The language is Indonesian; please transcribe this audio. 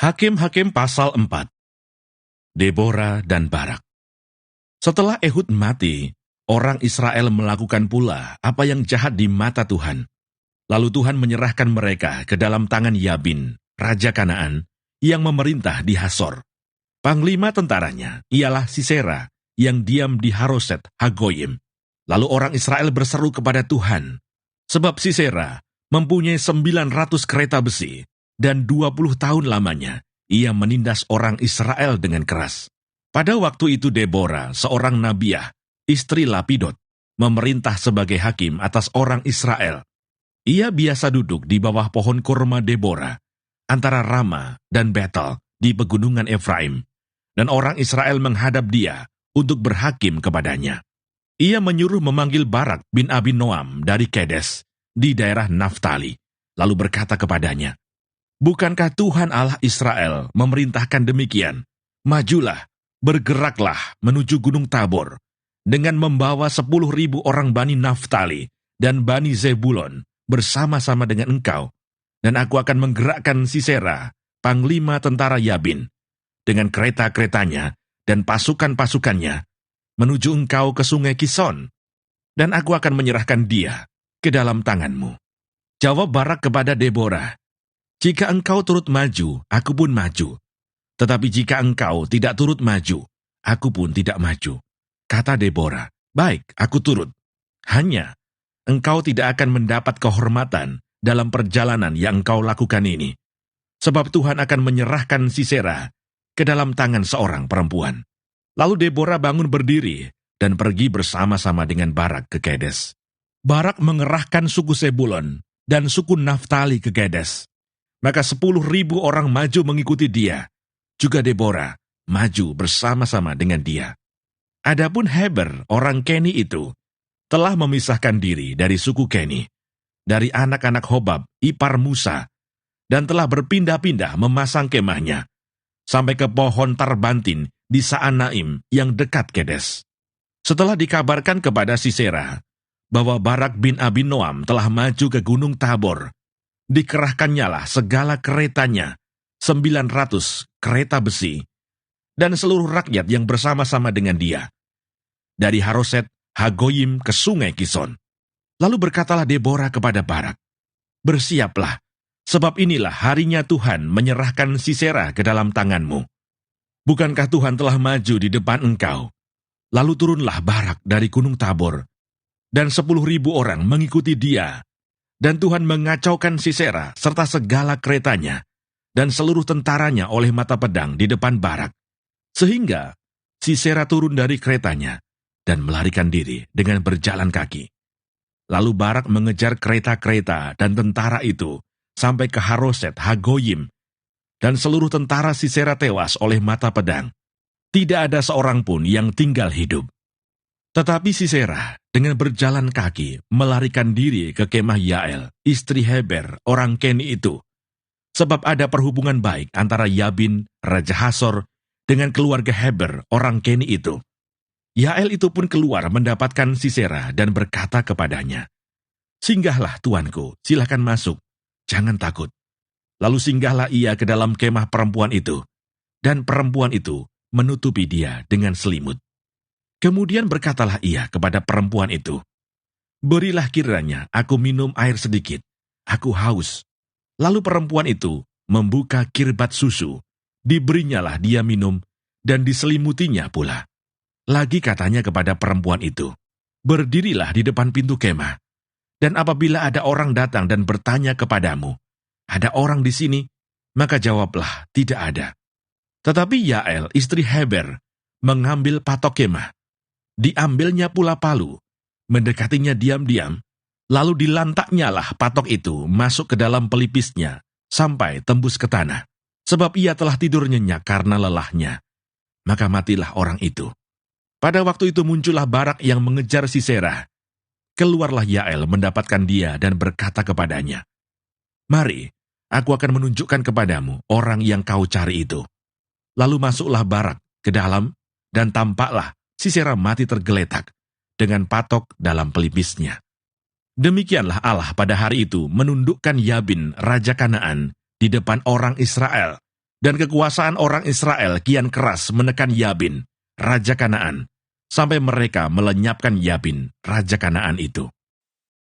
Hakim-Hakim pasal 4. Debora dan Barak. Setelah Ehud mati, orang Israel melakukan pula apa yang jahat di mata Tuhan. Lalu Tuhan menyerahkan mereka ke dalam tangan Yabin, raja Kanaan, yang memerintah di Hasor. Panglima tentaranya ialah Sisera, yang diam di Haroset Hagoyim. Lalu orang Israel berseru kepada Tuhan, sebab Sisera mempunyai 900 kereta besi, dan 20 tahun lamanya ia menindas orang Israel dengan keras. Pada waktu itu Debora, seorang nabiah, istri Lapidot, memerintah sebagai hakim atas orang Israel. Ia biasa duduk di bawah pohon kurma Debora, antara Rama dan Betel di pegunungan Efraim, dan orang Israel menghadap dia untuk berhakim kepadanya. Ia menyuruh memanggil Barak bin Abinoam dari Kedes, di daerah Naftali, lalu berkata kepadanya, "Bukankah Tuhan Allah Israel memerintahkan demikian? Majulah, bergeraklah menuju Gunung Tabor, dengan membawa 10.000 orang Bani Naftali dan Bani Zebulon bersama-sama dengan engkau, dan aku akan menggerakkan Sisera, panglima tentara Yabin, dengan kereta-keretanya dan pasukan-pasukannya, menuju engkau ke sungai Kison, dan aku akan menyerahkan dia ke dalam tanganmu." Jawab Barak kepada Debora, "Jika engkau turut maju, aku pun maju. Tetapi jika engkau tidak turut maju, aku pun tidak maju." Kata Debora, "Baik, aku turut. Hanya, engkau tidak akan mendapat kehormatan dalam perjalanan yang engkau lakukan ini. Sebab Tuhan akan menyerahkan Sisera ke dalam tangan seorang perempuan." Lalu Debora bangun berdiri dan pergi bersama-sama dengan Barak ke Kedes. Barak mengerahkan suku Zebulon dan suku Naftali ke Kedes. Maka 10.000 orang maju mengikuti dia. Juga Debora maju bersama-sama dengan dia. Adapun Heber, orang Keni itu, telah memisahkan diri dari suku Keni, dari anak-anak Hobab, ipar Musa, dan telah berpindah-pindah memasang kemahnya, sampai ke pohon Tarbantin di Saanaim yang dekat Kedes. Setelah dikabarkan kepada Sisera bahwa Barak bin Abinoam telah maju ke Gunung Tabor, dikerahkannyalah segala keretanya, 900 kereta besi, dan seluruh rakyat yang bersama-sama dengan dia, dari Haroset Hagoyim ke sungai Kison. Lalu berkatalah Debora kepada Barak, "Bersiaplah, sebab inilah harinya Tuhan menyerahkan Sisera ke dalam tanganmu. Bukankah Tuhan telah maju di depan engkau?" Lalu turunlah Barak dari Gunung Tabor, dan 10.000 orang mengikuti dia, dan Tuhan mengacaukan Sisera serta segala keretanya, dan seluruh tentaranya oleh mata pedang di depan Barak, sehingga Sisera turun dari keretanya, dan melarikan diri dengan berjalan kaki. Lalu Barak mengejar kereta-kereta dan tentara itu, sampai ke Haroset Hagoyim, dan seluruh tentara Sisera tewas oleh mata pedang. Tidak ada seorang pun yang tinggal hidup. Tetapi Sisera dengan berjalan kaki melarikan diri ke kemah Yael, istri Heber, orang Keni itu. Sebab ada perhubungan baik antara Yabin, Raja Hasor, dengan keluarga Heber, orang Keni itu. Yael itu pun keluar mendapatkan Sisera dan berkata kepadanya, "Singgahlah tuanku, silakan masuk, jangan takut." Lalu singgahlah ia ke dalam kemah perempuan itu, dan perempuan itu menutupi dia dengan selimut. Kemudian berkatalah ia kepada perempuan itu, "Berilah kiranya aku minum air sedikit, aku haus." Lalu perempuan itu membuka kirbat susu, diberinyalah dia minum, dan diselimutinya pula. Lagi katanya kepada perempuan itu, "Berdirilah di depan pintu kemah, dan apabila ada orang datang dan bertanya kepadamu, 'Ada orang di sini?' maka jawablah, 'Tidak ada.'" Tetapi Yael, istri Heber, mengambil patok kemah. Diambilnya pula palu, mendekatinya diam-diam, lalu dilantaknyalah patok itu masuk ke dalam pelipisnya, sampai tembus ke tanah, sebab ia telah tidur nyenyak karena lelahnya. Maka matilah orang itu. Pada waktu itu muncullah Barak yang mengejar Sisera. Keluarlah Yael mendapatkan dia dan berkata kepadanya, "Mari, aku akan menunjukkan kepadamu orang yang kau cari itu." Lalu masuklah Barak ke dalam, dan tampaklah Sisera mati tergeletak, dengan patok dalam pelipisnya. Demikianlah Allah pada hari itu menundukkan Yabin, raja Kanaan, di depan orang Israel, Dan kekuasaan orang Israel kian keras menekan Yabin, raja Kanaan, sampai mereka melenyapkan Yabin, raja Kanaan itu.